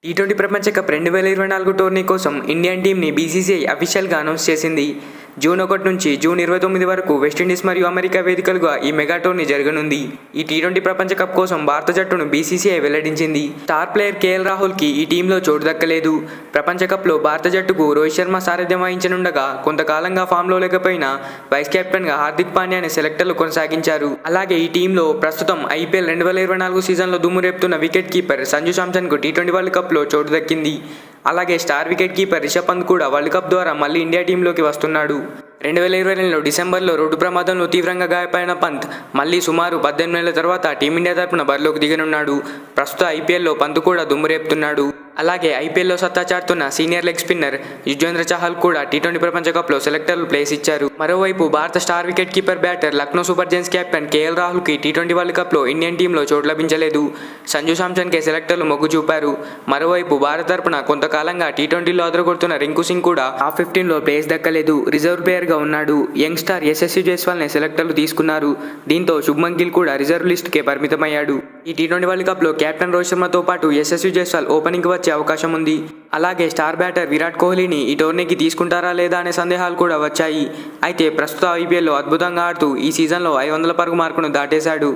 T20 ప్రపంచ cup 2024 tourney కోసం Indian టీంని బీసీసీఐ అఫీషియల్గా అనౌన్స్ చేసింది. జూన్ 1 నుంచి జూన్ 29 వరకు వెస్టిండీస్ మరియు అమెరికా వేదికలుగా ఈ మెగా టోర్నీ జరగనుంది. ఈ టీ20 ప్రపంచ కప్ కోసం భారత జట్టును బీసీసీఐ వెల్లడించింది. స్టార్ ప్లేయర్ కేఎల్ రాహుల్కి ఈ టీంలో చోటు దక్కలేదు. ప్రపంచ కప్లో భారత జట్టుకు రోహిత్ శర్మ సారథ్యం వహించనుండగా కొంతకాలంగా ఫామ్లో లేకపోయినా వైస్ కెప్టెన్గా హార్దిక్ పాండ్యాని సెలెక్టర్లు కొనసాగించారు. అలాగే ఈ టీంలో ప్రస్తుతం ఐపీఎల్ 2024 సీజన్లో దుమ్ము రేపుతున్న వికెట్ కీపర్ సంజు శాంసన్కు టీ20 వరల్డ్ కప్లో చోటు దక్కింది. అలాగే star wicket keeper Rishabh Pant కూడా వరల్డ్ కప్ ద్వారా మళ్ళీ ఇండియా టీంలోకి వస్తున్నాడు. 2022 డిసెంబర్లో రోడ్డు ప్రమాదంలో తీవ్రంగా గాయపడిన పంత్ మళ్ళీ సుమారు 18 నెలల తర్వాత టీమిండియా తరపున బరిలోకి దిగనున్నాడు. ప్రస్తుత ఐపీఎల్లో పంత్ కూడా దుమ్ము రేపుతున్నాడు. అలాగే ఐపీఎల్లో సత్తా చాటుతున్న senior leg spinner Yuzvendra Chahal కూడా టీ20 ప్రపంచ కప్లో సెలెక్టర్లు ప్లేస్ ఇచ్చారు. మరోవైపు భారత star wicket keeper batter Lucknow super giants captain KL రాహుల్కి టీ20 వరల్డ్ కప్లో ఇండియన్ టీంలో చోటు లభించలేదు. సంజు శాంసన్కే సెలెక్టర్లు మొగ్గు చూపారు. మరోవైపు భారత తరపున కొంతకాలంగా టీ20లో అదరగొడుతున్న రింకు సింగ్ కూడా టాప్ 15లో ప్లేస్ దక్కలేదు. రిజర్వ్ ప్లేయర్గా ఉన్నాడు. యంగ్ స్టార్ యశస్వి జైస్వాల్ని సెలెక్టర్లు తీసుకున్నారు. దీంతో శుభ్మన్ గిల్ కూడా రిజర్వ్ లిస్టుకే పరిమితమయ్యాడు. ఈ టీ20 వరల్డ్ కప్లో కెప్టెన్ రోహిత్ శర్మతో పాటు యశస్వి జైస్వాల్ ఓపెనింగ్కి వచ్చే అవకాశం ఉంది. అలాగే స్టార్ బ్యాటర్ విరాట్ కోహ్లీని ఈ టోర్నీకి తీసుకుంటారా లేదా అనే సందేహాలు కూడా వచ్చాయి. అయితే ప్రస్తుత ఐపీఎల్లో అద్భుతంగా ఆడుతూ ఈ సీజన్లో 500 పరుగు మార్కును దాటేశాడు.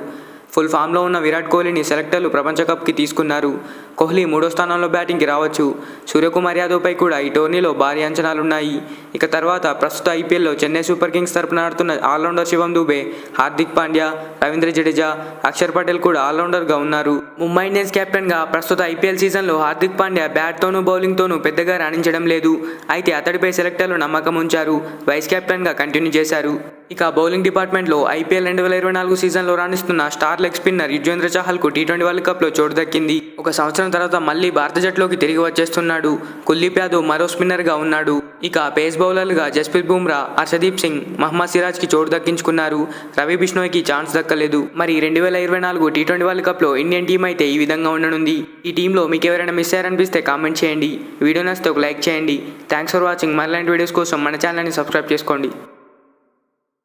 ఫుల్ ఫామ్లో ఉన్న విరాట్ కోహ్లీని సెలెక్టర్లు ప్రపంచ కప్కి తీసుకున్నారు. కోహ్లీ 3వ స్థానంలో బ్యాటింగ్కి రావచ్చు. సూర్యకుమార్ యాదవ్పై కూడా ఈ టోర్నీలో భారీ అంచనాలున్నాయి. ఇక తర్వాత ప్రస్తుత ఐపీఎల్లో చెన్నై సూపర్ కింగ్స్ తరపున ఆడుతున్న ఆల్రౌండర్ శివం దూబే, హార్దిక్ పాండ్యా, రవీంద్ర జడేజా, అక్షర్ పటేల్ కూడా ఆల్రౌండర్గా ఉన్నారు. ముంబై ఇండియన్స్ కెప్టెన్గా ప్రస్తుత ఐపీఎల్ సీజన్లో హార్దిక్ పాండ్యా బ్యాట్తోనూ బౌలింగ్తోనూ పెద్దగా రాణించడం లేదు. అయితే అతడిపై సెలెక్టర్లు నమ్మకం ఉంచారు. వైస్ కెప్టెన్గా కంటిన్యూ చేశారు. ఇక బౌలింగ్ డిపార్ట్మెంట్లో ఐపీఎల్ 2024 సీజన్లో రాణిస్తున్న స్టార్ లెగ్ స్పిన్నర్ యుజ్వేంద్ర చహల్కు టీ20 వరల్డ్ కప్లో చోటు దక్కింది. ఒక సంవత్సరం తర్వాత మళ్ళీ భారత జట్టులోకి తిరిగి వచ్చేస్తున్నాడు. కుల్దీప్ యాదవ్ మరో స్పిన్నర్గా ఉన్నాడు. ఇక పేస్ బౌలర్లుగా జస్ప్రీత్ బుమ్రా, హర్షదీప్ సింగ్, మహమ్మద్ సిరాజ్కి చోటు దక్కించుకున్నారు. రవి బిష్ణోయ్కి ఛాన్స్ దక్కలేదు. మరి 2024 టీ20 వరల్డ్ కప్లో ఇండియన్ టీం అయితే ఈ విధంగా ఉండనుంది. ఈ టీంలో మీకు ఎవరైనా మిస్ అయ్యారనిపిస్తే కామెంట్ చేయండి. వీడియో నచ్చితే ఒక లైక్ చేయండి. Thanks for watching. మరిలాంటి వీడియోస్ కోసం మన ఛానల్ని సబ్స్క్రైబ్ చేసుకోండి.